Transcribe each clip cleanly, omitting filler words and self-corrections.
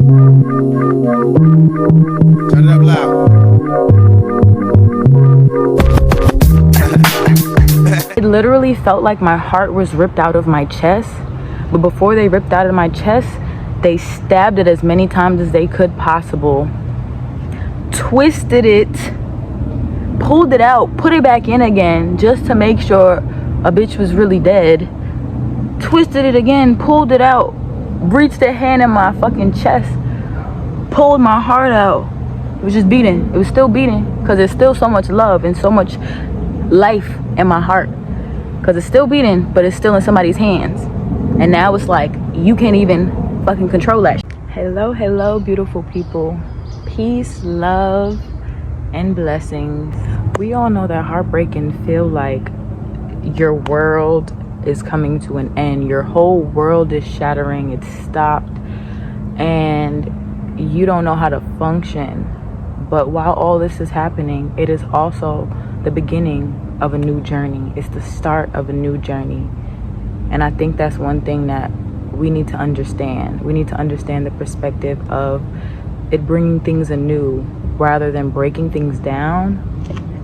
Turn it up loud. It literally felt like my heart was ripped out of my chest. But before they ripped out of my chest, they stabbed it as many times as they could possible. Twisted it, pulled it out, put it back in again just to make sure a bitch was really dead. Twisted it again, pulled it out, reached their hand in my fucking chest, pulled my heart out. It was just beating. It was still beating because there's still so much love and so much life in my heart. Because it's still beating, but it's still in somebody's hands. And now it's like, you can't even fucking control that. Hello, beautiful people. Peace, love, and blessings. We all know that heartbreak can feel like your world is coming to an end. Your whole world is shattering. It's stopped. And you don't know how to function. But while all this is happening, it is also the beginning of a new journey. It's the start of a new journey. And I think that's one thing that we need to understand. We need to understand the perspective of it bringing things anew rather than breaking things down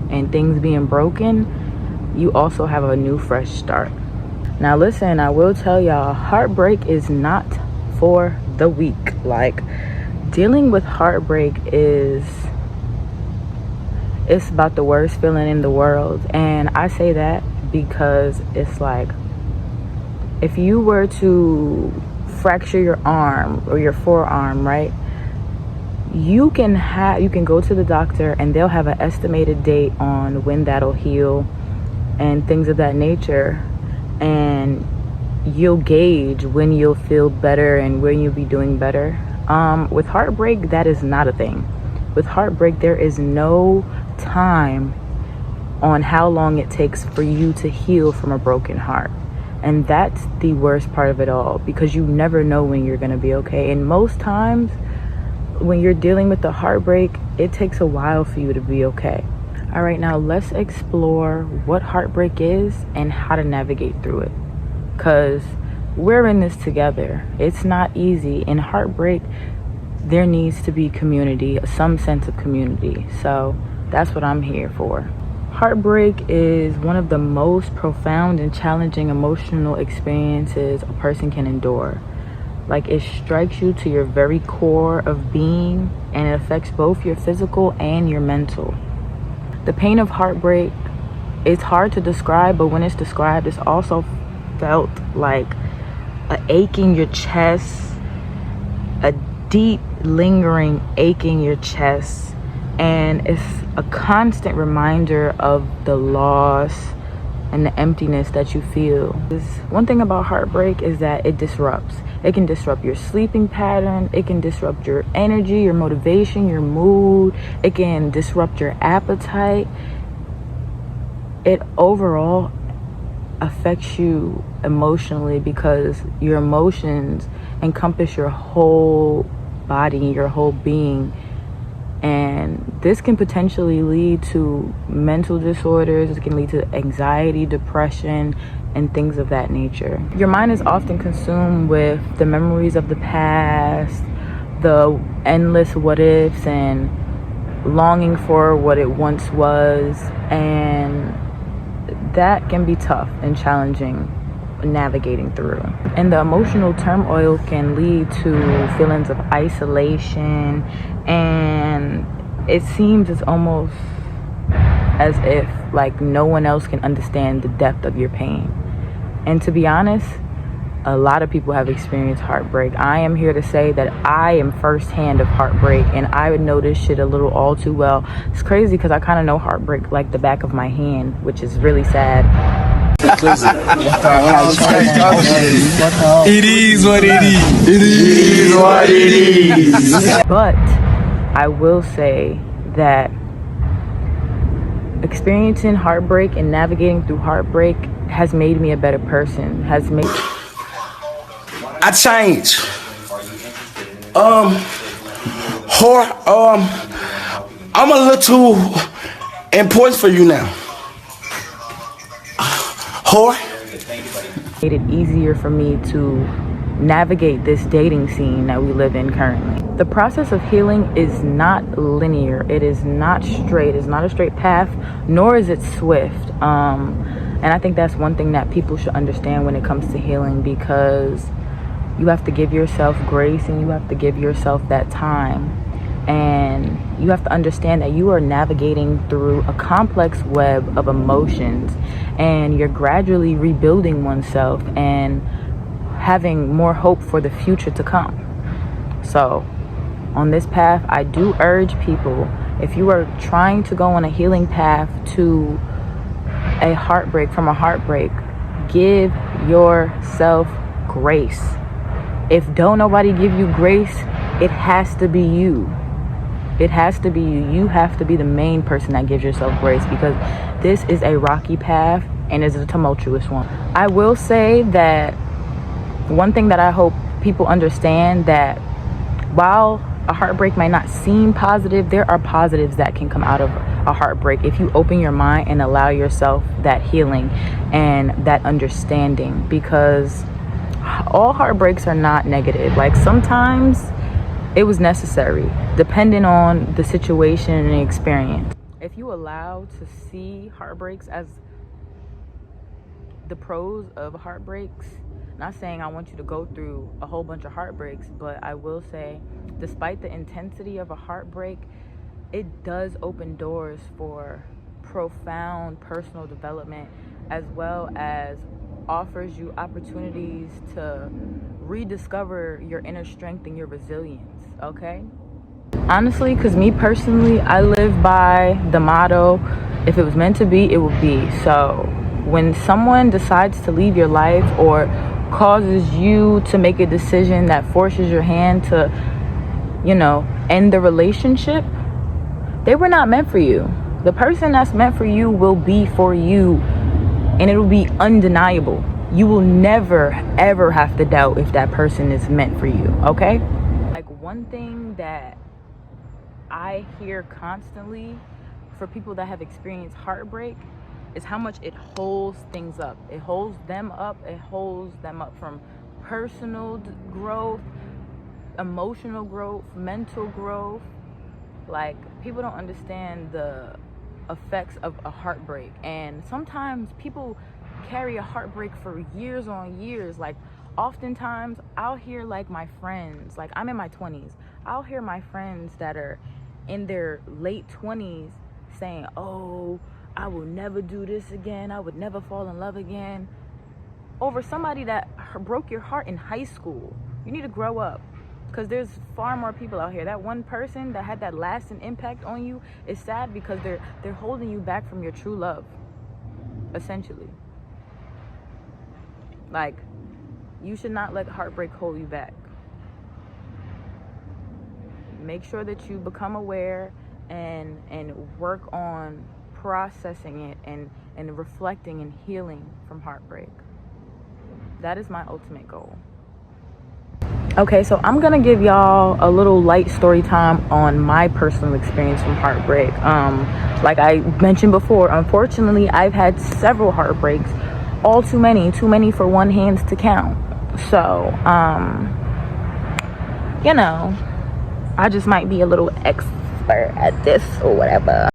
and things being broken. You also have a new fresh start. Now listen, I will tell y'all, heartbreak is not for the weak. Like, dealing with heartbreak it's about the worst feeling in the world. And I say that because it's like, if you were to fracture your arm or your forearm, right? You can go to the doctor and they'll have an estimated date on when that'll heal and things of that nature. And you'll gauge when you'll feel better and when you'll be doing better. With heartbreak, that is not a thing. With heartbreak, there is no time on how long it takes for you to heal from a broken heart. And that's the worst part of it all, because you never know when you're going to be okay. And most times when you're dealing with the heartbreak, it takes a while for you to be okay. All right, now let's explore what heartbreak is and how to navigate through it, because we're in this together. It's not easy. In heartbreak, there needs to be community, some sense of community. So that's what I'm here for. Heartbreak is one of the most profound and challenging emotional experiences a person can endure. Like, it strikes you to your very core of being, and it affects both your physical and your mental. The pain of heartbreak, it's hard to describe, but when it's described, it's also felt like a ache in your chest, a deep, lingering ache in your chest. And it's a constant reminder of the loss and the emptiness that you feel. One thing about heartbreak is that it disrupts. It can disrupt your sleeping pattern. It can disrupt your energy, your motivation, your mood. It can disrupt your appetite. It overall affects you emotionally because your emotions encompass your whole body, your whole being. And this can potentially lead to mental disorders. It can lead to anxiety, depression, and things of that nature. Your mind is often consumed with the memories of the past, the endless what ifs, and longing for what it once was. And that can be tough and challenging navigating through. And the emotional turmoil can lead to feelings of isolation, and it seems it's almost as if like no one else can understand the depth of your pain. And to be honest, a lot of people have experienced heartbreak. I am here to say that I am firsthand of heartbreak, and I would know this shit a little all too well. It's crazy because I kind of know heartbreak like the back of my hand, which is really sad. It is what it is. It is what it is. But I will say that experiencing heartbreak and navigating through heartbreak has made me a better person. I changed. I'm a little too important for you now. Whore. Made it easier for me to navigate this dating scene that we live in currently. The process of healing is not linear. It is not straight. It's not a straight path, nor is it swift. And I think that's one thing that people should understand when it comes to healing, because you have to give yourself grace and you have to give yourself that time. And you have to understand that you are navigating through a complex web of emotions, and you're gradually rebuilding oneself and having more hope for the future to come. So on this path, I do urge people, if you are trying to go on a healing path to a heartbreak, from a heartbreak, give yourself grace. If don't nobody give you grace, it has to be you. It has to be you. You have to be the main person that gives yourself grace, because this is a rocky path and is a tumultuous one. I will say that one thing that I hope people understand, that while a heartbreak might not seem positive, there are positives that can come out of a heartbreak if you open your mind and allow yourself that healing and that understanding, because all heartbreaks are not negative. Like, sometimes it was necessary, depending on the situation and the experience. If you allow to see heartbreaks as the pros of heartbreaks, not saying I want you to go through a whole bunch of heartbreaks, but I will say, despite the intensity of a heartbreak, it does open doors for profound personal development, as well as offers you opportunities to rediscover your inner strength and your resilience. Okay, honestly, because me personally, I live by the motto, if it was meant to be, it will be. So when someone decides to leave your life or causes you to make a decision that forces your hand to, end the relationship, they were not meant for you. The person that's meant for you will be for you, and it will be undeniable. You will never ever have to doubt if that person is meant for you. Okay, like, one thing that I hear constantly for people that have experienced heartbreak is how much it holds things up. It holds them up. It holds them up from personal growth, emotional growth, mental growth. Like, people don't understand the effects of a heartbreak, and sometimes people carry a heartbreak for years on years. Like, oftentimes I'll hear, like, my friends, like, I'm in my 20s, I'll hear my friends that are in their late 20s saying, oh, I will never do this again, I would never fall in love again, over somebody that broke your heart in high school. You need to grow up, because there's far more people out here. That one person that had that lasting impact on you is sad, because they're holding you back from your true love, essentially. Like, you should not let heartbreak hold you back. Make sure that you become aware and work on processing it and reflecting and healing from heartbreak. That is my ultimate goal. Okay, so I'm gonna give y'all a little light story time on my personal experience from heartbreak. Like I mentioned before, unfortunately, I've had several heartbreaks, all too many for one hand to count. So, I just might be a little expert at this or whatever.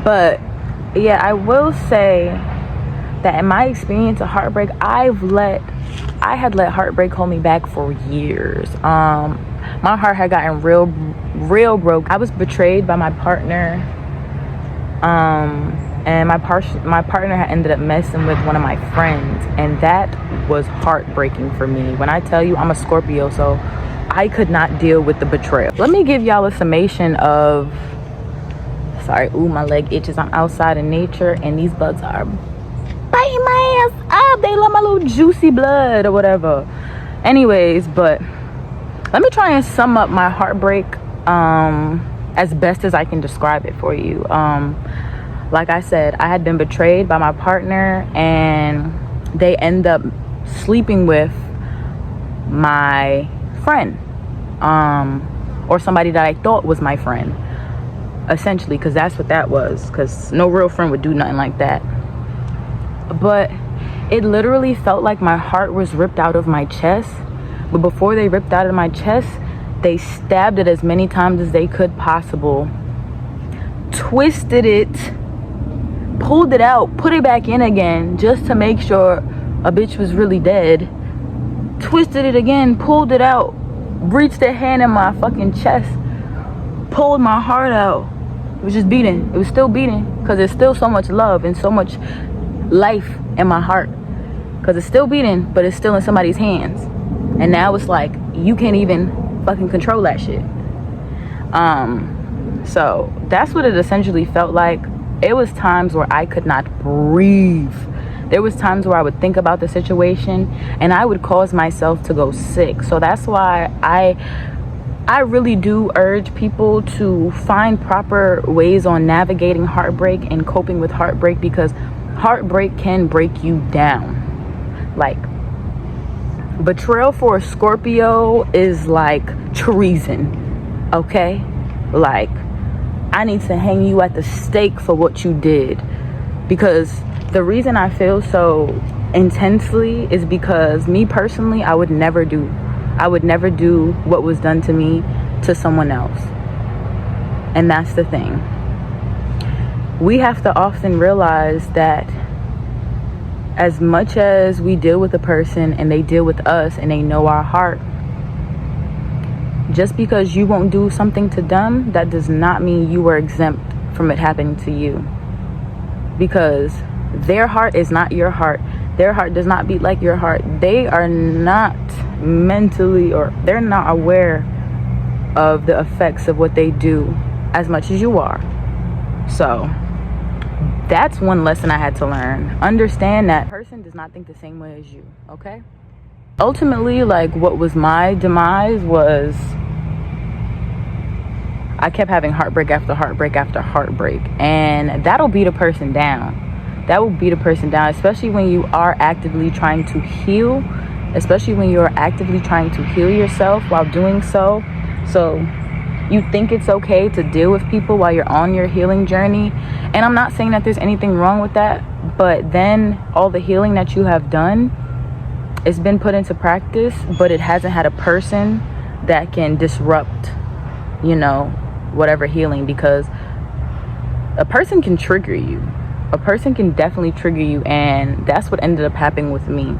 But yeah, I will say that in my experience of heartbreak, I had let heartbreak hold me back for years. My heart had gotten real broke. I was betrayed by my partner, and my partner had ended up messing with one of my friends, and that was heartbreaking for me. When I tell you, I'm a Scorpio, so I could not deal with the betrayal. Let me give y'all a summation of, my leg itches. I'm outside in nature, and these bugs are biting my ass up. They love my little juicy blood or whatever. Anyways, but let me try and sum up my heartbreak as best as I can describe it for you. Like I said, I had been betrayed by my partner, and they end up sleeping with my friend, or somebody that I thought was my friend, essentially, because that's what that was, because no real friend would do nothing like that. But It literally felt like my heart was ripped out of my chest. But before they ripped out of my chest, they stabbed it as many times as they could possible, twisted it, pulled it out, put it back in again just to make sure a bitch was really dead, twisted it again, pulled it out, reached their hand in my fucking chest, pulled my heart out. It was just beating. It was still beating because there's still so much love and so much life in my heart, because it's still beating, but it's still in somebody's hands. And now it's like you can't even fucking control that shit. So that's what it essentially felt like. It was times where I could not breathe. There was times where I would think about the situation and I would cause myself to go sick. So that's why I really do urge people to find proper ways on navigating heartbreak and coping with heartbreak, because heartbreak can break you down. Like, betrayal for a Scorpio is like treason, okay? Like, I need to hang you at the stake for what you did. Because the reason I feel so intensely is because me personally, I would never do what was done to me to someone else. And that's the thing. We have to often realize that as much as we deal with a person and they deal with us and they know our heart, just because you won't do something to them, that does not mean you were exempt from it happening to you. Because their heart is not your heart. Their heart does not beat like your heart. They are not mentally, or they're not aware of the effects of what they do as much as you are. So that's one lesson I had to learn. Understand that person does not think the same way as you, okay? Ultimately, like, what was my demise was I kept having heartbreak after heartbreak after heartbreak, and that'll beat a person down. That will beat a person down, especially when you are actively trying to heal, especially when you're actively trying to heal yourself while doing so. So you think it's okay to deal with people while you're on your healing journey. And I'm not saying that there's anything wrong with that, but then all the healing that you have done, it's been put into practice, but it hasn't had a person that can disrupt, whatever healing, because a person can trigger you. A person can definitely trigger you, and that's what ended up happening with me.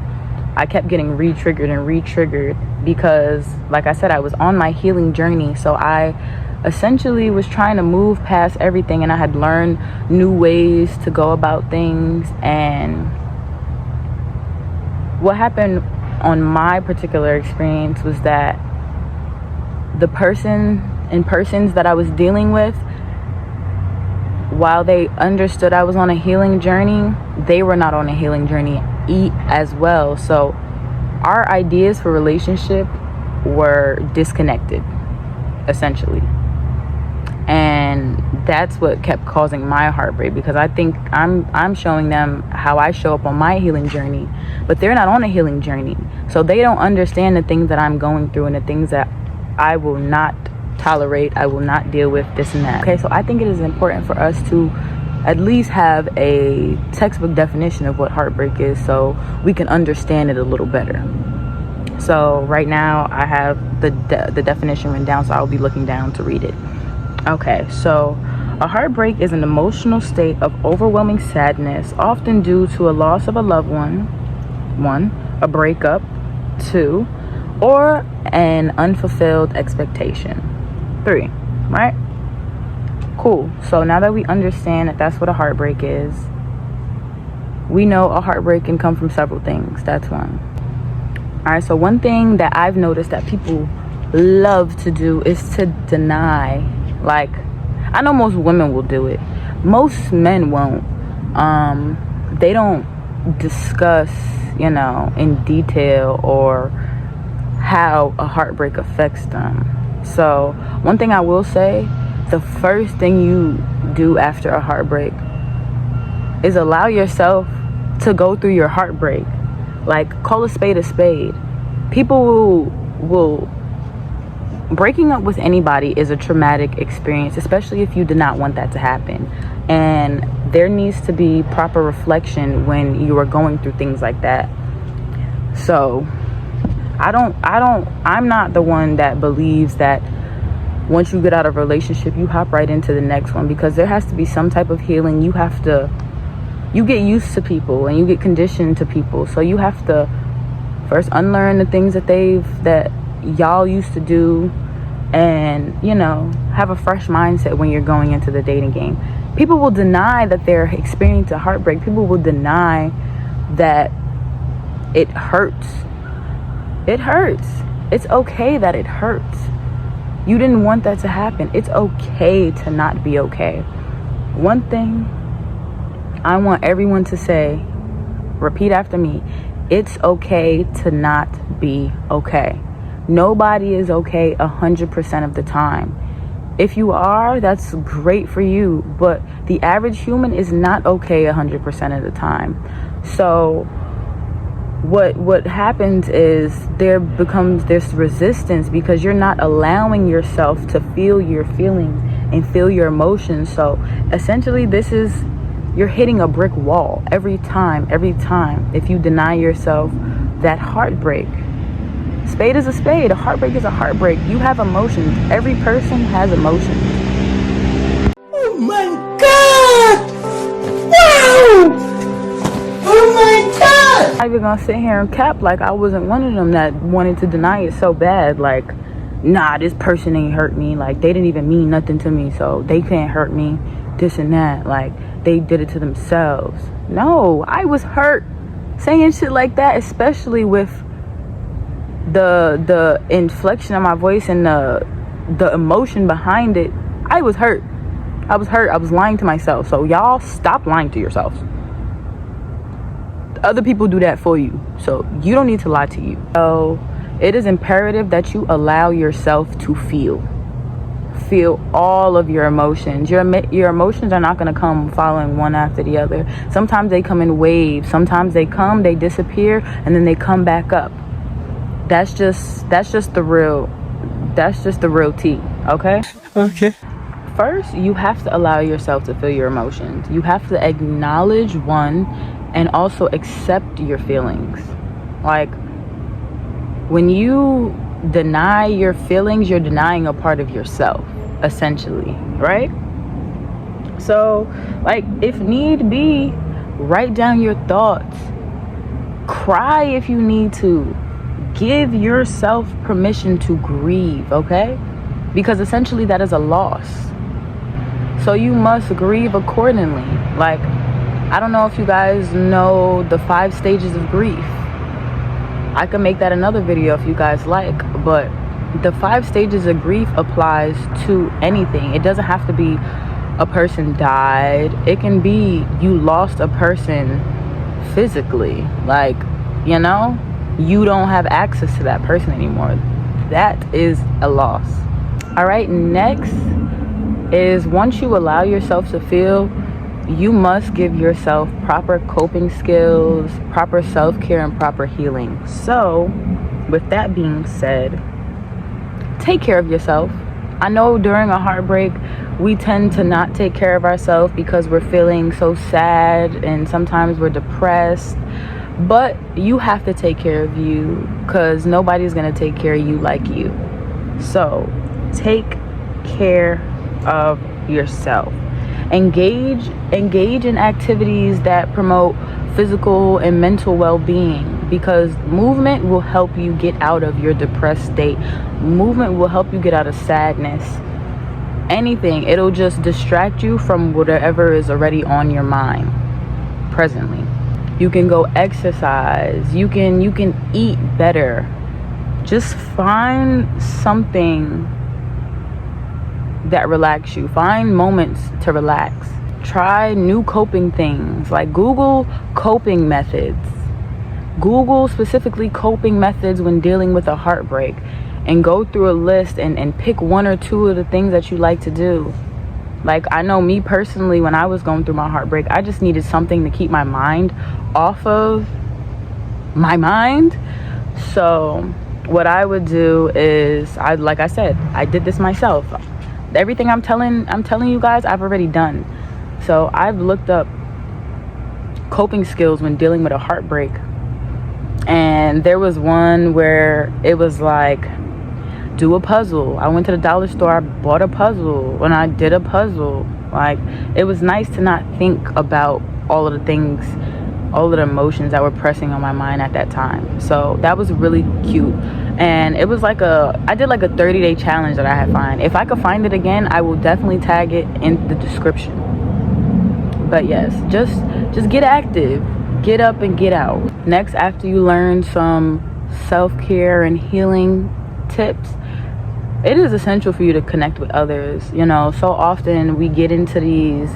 I kept getting re-triggered and re-triggered because, like I said, I was on my healing journey. So I essentially was trying to move past everything, and I had learned new ways to go about things. And what happened on my particular experience was that the persons that I was dealing with, while they understood I was on a healing journey, they were not on a healing journey as well. So our ideas for relationship were disconnected, essentially. And that's what kept causing my heartbreak, because I think I'm showing them how I show up on my healing journey, but they're not on a healing journey. So they don't understand the things that I'm going through and the things that I will not tolerate, I will not deal with, this and that. Okay, so I think it is important for us to at least have a textbook definition of what heartbreak is, so we can understand it a little better. So right now I have the definition written down, so I'll be looking down to read it. Okay, so a heartbreak is an emotional state of overwhelming sadness, often due to a loss of a loved one, a breakup, 2, or an unfulfilled expectation, 3, right? Cool. So now that we understand that that's what a heartbreak is, we know a heartbreak can come from several things. That's one. All right, so one thing that I've noticed that people love to do is to deny. Like, I know most women will do it. Most men won't. They don't discuss, in detail or how a heartbreak affects them. So one thing I will say, the first thing you do after a heartbreak is allow yourself to go through your heartbreak. Like, call a spade a spade. People will breaking up with anybody is a traumatic experience, especially if you did not want that to happen. And there needs to be proper reflection when you are going through things like that. So I'm not the one that believes that once you get out of a relationship, you hop right into the next one, because there has to be some type of healing. You get used to people and you get conditioned to people. So you have to first unlearn the things that y'all used to do, and, you know, have a fresh mindset when you're going into the dating game. People will deny that they're experiencing heartbreak. People will deny that it hurts. It hurts. It's okay that it hurts. You didn't want that to happen. It's okay to not be okay. One thing I want everyone to say, repeat after me: it's okay to not be okay. Nobody is okay 100% of the time. If you are, that's great for you, but the average human is not okay 100% of the time. So what happens is there becomes this resistance because you're not allowing yourself to feel your feelings and feel your emotions. So essentially, you're hitting a brick wall every time if you deny yourself that heartbreak. Spade is a spade. A heartbreak is a heartbreak. You have emotions. Every person has emotions. Oh my God! Wow! Oh my God! I'm not even gonna sit here and cap like I wasn't one of them that wanted to deny it so bad. Like, nah, this person ain't hurt me. Like, they didn't even mean nothing to me, so they can't hurt me. This and that. Like, they did it to themselves. No, I was hurt. Saying shit like that, especially with the inflection of my voice and the emotion behind it, I was hurt. I was lying to myself. So y'all stop lying to yourselves. Other people do that for you, so you don't need to lie to you. So it is imperative that you allow yourself to feel all of your emotions. Your emotions are not going to come following one after the other. Sometimes they come in waves. Sometimes they disappear, and then they come back up. That's just the real tea. Okay. First, you have to allow yourself to feel your emotions. You have to acknowledge one, and also accept your feelings. Like, when you deny your feelings, you're denying a part of yourself, essentially, right? So, like, if need be, write down your thoughts. Cry if you need to. Give yourself permission to grieve, okay? Because essentially that is a loss. So you must grieve accordingly. Like, I don't know if you guys know the 5 stages of grief. I can make that another video if you guys like, but the 5 stages of grief applies to anything. It doesn't have to be a person died. It can be you lost a person physically. Like, you know, you don't have access to that person anymore. That is a loss. All right, next is, once you allow yourself to feel, you must give yourself proper coping skills, proper self-care, and proper healing. So, with that being said, take care of yourself. I know during a heartbreak, we tend to not take care of ourselves because we're feeling so sad and sometimes we're depressed. But you have to take care of you, because nobody's going to take care of you like you. So, take care of yourself. Engage in activities that promote physical and mental well-being, because movement will help you get out of your depressed state. Movement will help you get out of sadness. Anything, it'll just distract you from whatever is already on your mind presently. You can go exercise. You can eat better. Just find something that relax you. Find moments to relax. Try new coping things. Like, Google coping methods. Google specifically coping methods when dealing with a heartbreak, and go through a list and pick 1 or 2 of the things that you like to do. Like, I know me personally, when I was going through my heartbreak, I just needed something to keep my mind off of my mind. So what I would do is, like I said, I did this myself. Everything I'm telling you guys, I've already done. So I've looked up coping skills when dealing with a heartbreak, and there was one where it was like, do a puzzle. I went to the dollar store, I bought a puzzle, and I did a puzzle. Like, it was nice to not think about all of the things, all of the emotions that were pressing on my mind at that time. So that was really cute. And it was like I did like a 30-day challenge that I had find. If I could find it again, I will definitely tag it in the description. But yes, just get active, get up and get out. Next, after you learn some self-care and healing tips, it is essential for you to connect with others. You know, so often we get into these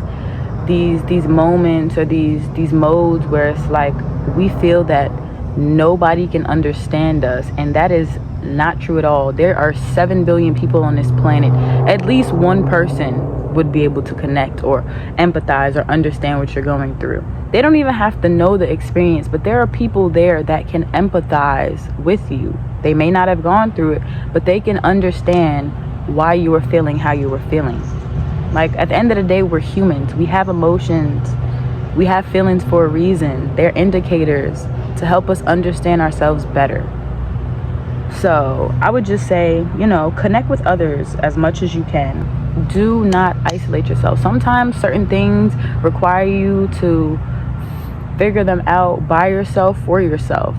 moments or these modes where it's like we feel that nobody can understand us, and that is not true at all. There are 7 billion people on this planet. At least one person would be able to connect or empathize or understand what you're going through. They don't even have to know the experience, but there are people there that can empathize with you. They may not have gone through it, but they can understand why you were feeling how you were feeling. Like, at the end of the day, we're humans. We have emotions. We have feelings for a reason. They're indicators to help us understand ourselves better. So I would just say, you know, connect with others as much as you can. Do not isolate yourself. Sometimes certain things require you to figure them out by yourself, for yourself.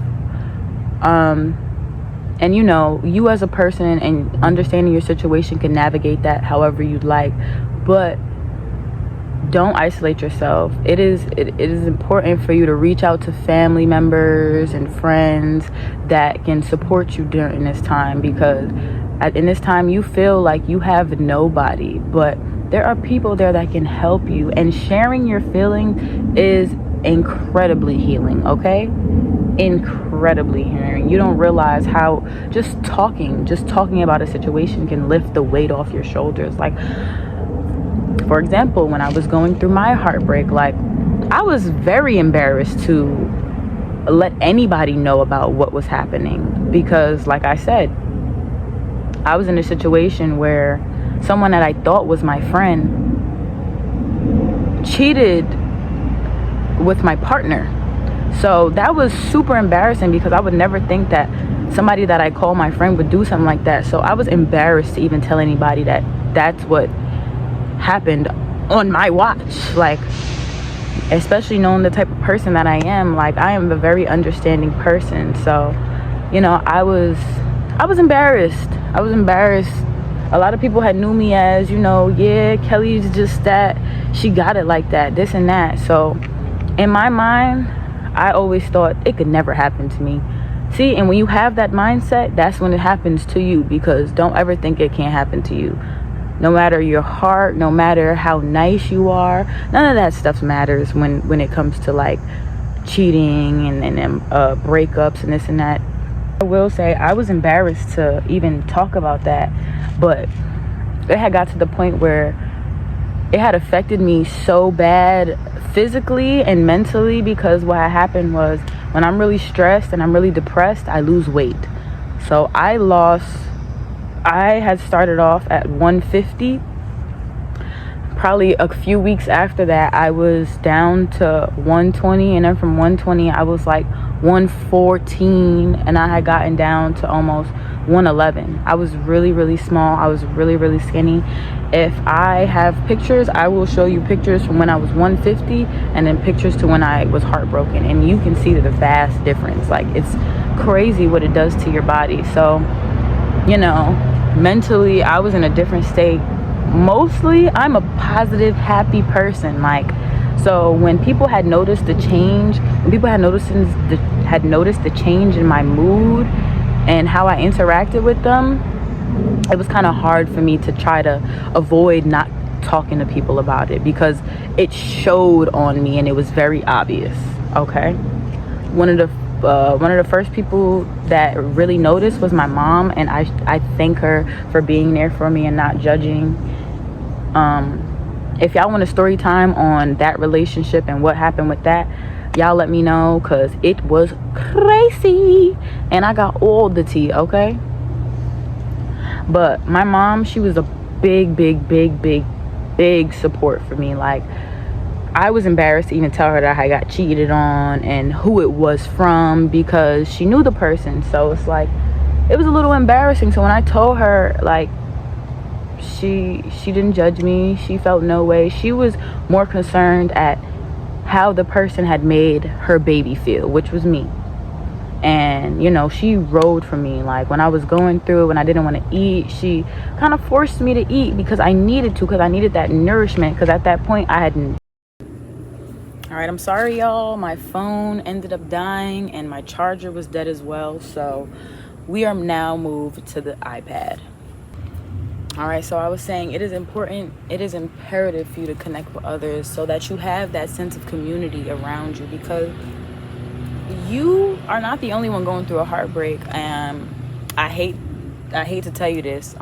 And you know, you as a person and understanding your situation can navigate that however you'd like, but don't isolate yourself. It is important for you to reach out to family members and friends that can support you during this time, because in this time you feel like you have nobody, but there are people there that can help you, and sharing your feeling is incredibly healing. Okay, incredibly healing. You don't realize how just talking about a situation can lift the weight off your shoulders. Like, for example, when I was going through my heartbreak, like, I was very embarrassed to let anybody know about what was happening, because like I said, I was in a situation where someone that I thought was my friend cheated with my partner. So that was super embarrassing, because I would never think that somebody that I call my friend would do something like that. So I was embarrassed to even tell anybody that that's what happened on my watch. Like, especially knowing the type of person that I am. Like, I am a very understanding person. So, you know, I was embarrassed. I was embarrassed. A lot of people had knew me as, you know, yeah, Kelly's just that, she got it like that, this and that. So in my mind, I always thought it could never happen to me. See, and when you have that mindset, that's when it happens to you, because don't ever think it can't happen to you. No matter your heart, no matter how nice you are, none of that stuff matters when it comes to like cheating and breakups and this and that. I will say I was embarrassed to even talk about that, but it had got to the point where it had affected me so bad physically and mentally, because what had happened was, when I'm really stressed and I'm really depressed, I lose weight. So I had started off at 150. Probably a few weeks after that, I was down to 120, and then from 120 I was like 114, and I had gotten down to almost 111. I was really, really small. I was really, really skinny. If I have pictures, I will show you pictures from when I was 150 and then pictures to when I was heartbroken, and you can see the vast difference. Like, it's crazy what it does to your body. So, you know, mentally I was in a different state. Mostly I'm a positive, happy person. Like, so when people had noticed the change, when people had noticed the change in my mood and how I interacted with them, it was kind of hard for me to try to avoid not talking to people about it, because it showed on me and it was very obvious. Okay, one of the first people that really noticed was my mom, and I thank her for being there for me and not judging. If y'all want a story time on that relationship and what happened with that, y'all let me know, because it was crazy and I got all the tea. Okay, but my mom, she was a big support for me. Like, I was embarrassed to even tell her that I got cheated on and who it was from, because she knew the person. So it's like, it was a little embarrassing. So when I told her, like, she didn't judge me. She felt no way. She was more concerned at how the person had made her baby feel, which was me. And you know, she rode for me. Like, when I was going through, when I didn't want to eat, she kind of forced me to eat because I needed to, because I needed that nourishment, because at that point I hadn't. All right, I'm sorry, y'all. My phone ended up dying and my charger was dead as well. So we are now moved to the iPad. All right, so I was saying, it is important, it is imperative for you to connect with others so that you have that sense of community around you, because you are not the only one going through a heartbreak. And I hate to tell you this,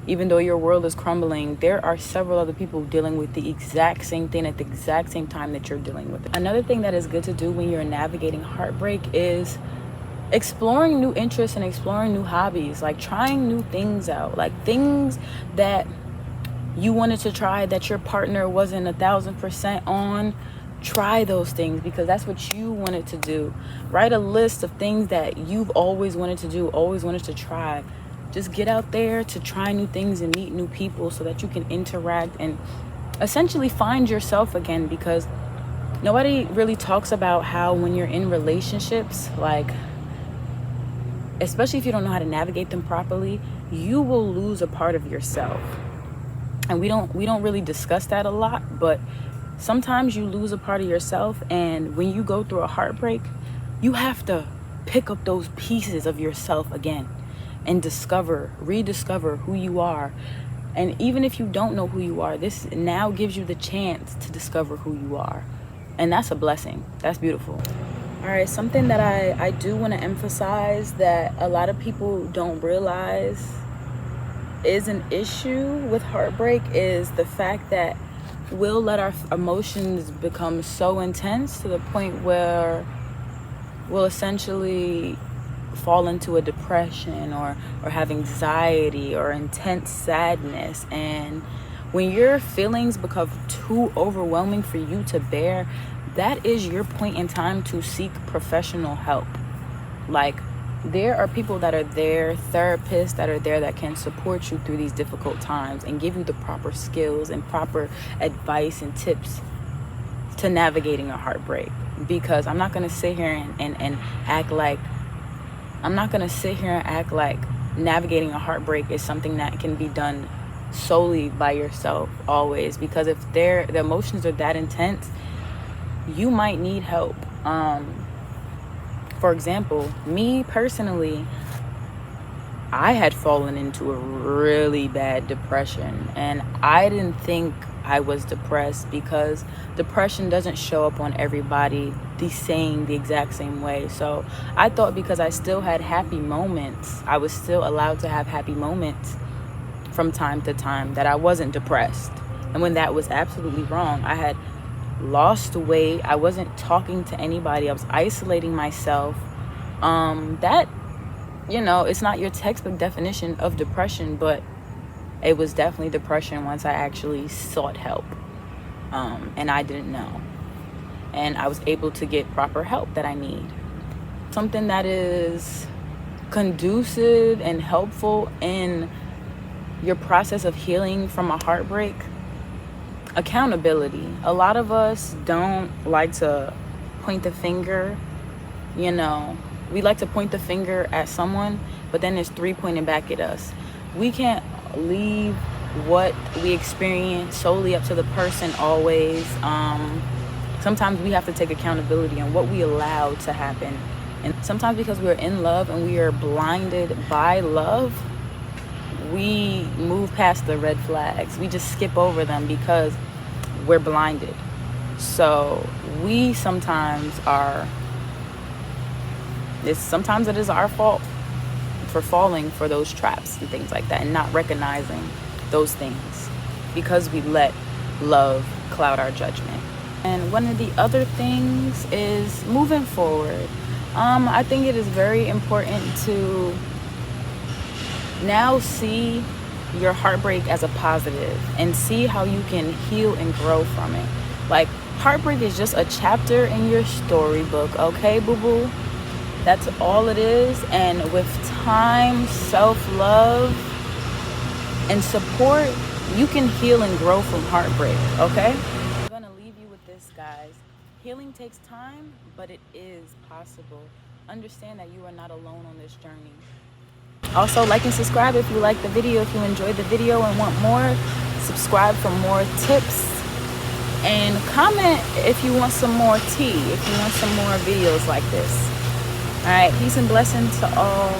even though your world is crumbling, there are several other people dealing with the exact same thing at the exact same time that you're dealing with it. Another thing that is good to do when you're navigating heartbreak is exploring new interests and exploring new hobbies, like trying new things out, like things that you wanted to try that your partner wasn't 1,000% on. Try those things, because that's what you wanted to do. Write a list of things that you've always wanted to do, always wanted to try. Just get out there to try new things and meet new people so that you can interact and essentially find yourself again, because nobody really talks about how when you're in relationships, like, especially if you don't know how to navigate them properly, you will lose a part of yourself. And we don't really discuss that a lot, but sometimes you lose a part of yourself. And when you go through a heartbreak, you have to pick up those pieces of yourself again and rediscover who you are. And even if you don't know who you are, this now gives you the chance to discover who you are. And that's a blessing. That's beautiful. All right, something that I do want to emphasize that a lot of people don't realize is an issue with heartbreak is the fact that we'll let our emotions become so intense to the point where we'll essentially fall into a depression or have anxiety or intense sadness. And when your feelings become too overwhelming for you to bear, that is your point in time to seek professional help. Like, there are people that are there, therapists that are there that can support you through these difficult times and give you the proper skills and proper advice and tips to navigating a heartbreak. Because I'm not going to sit here and act like navigating a heartbreak is something that can be done solely by yourself always. Because if the emotions are that intense, you might need help. For example, me personally, I had fallen into a really bad depression, and I didn't think I was depressed because depression doesn't show up on everybody the exact same way. So I thought because I still had happy moments, I was still allowed to have happy moments from time to time, that I wasn't depressed. And when that was absolutely wrong. I had lost weight, I wasn't talking to anybody, I was isolating myself. That, it's not your textbook definition of depression, but it was definitely depression once I actually sought help. And I didn't know, and I was able to get proper help that I need. Something that is conducive and helpful in your process of healing from a heartbreak: accountability. A lot of us don't like to point the finger. We like to point the finger at someone, but then there's 3 pointing back at us. We can't leave what we experience solely up to the person always. Sometimes we have to take accountability on what we allow to happen. And sometimes because we're in love and we are blinded by love, we move past the red flags. We just skip over them because we're blinded. So we sometimes it is our fault for falling for those traps and things like that, and not recognizing those things because we let love cloud our judgment. And one of the other things is moving forward. I think it is very important to now see your heartbreak as a positive and see how you can heal and grow from it. Like, heartbreak is just a chapter in your storybook, okay, boo-boo? That's all it is. And with time, self-love, and support, you can heal and grow from heartbreak, okay? I'm gonna leave you with this, guys. Healing takes time, but it is possible. Understand that you are not alone on this journey. Also, like and subscribe if you like the video. If you enjoyed the video and want more, subscribe for more tips. And comment if you want some more tea, if you want some more videos like this. All right, peace and blessings to all.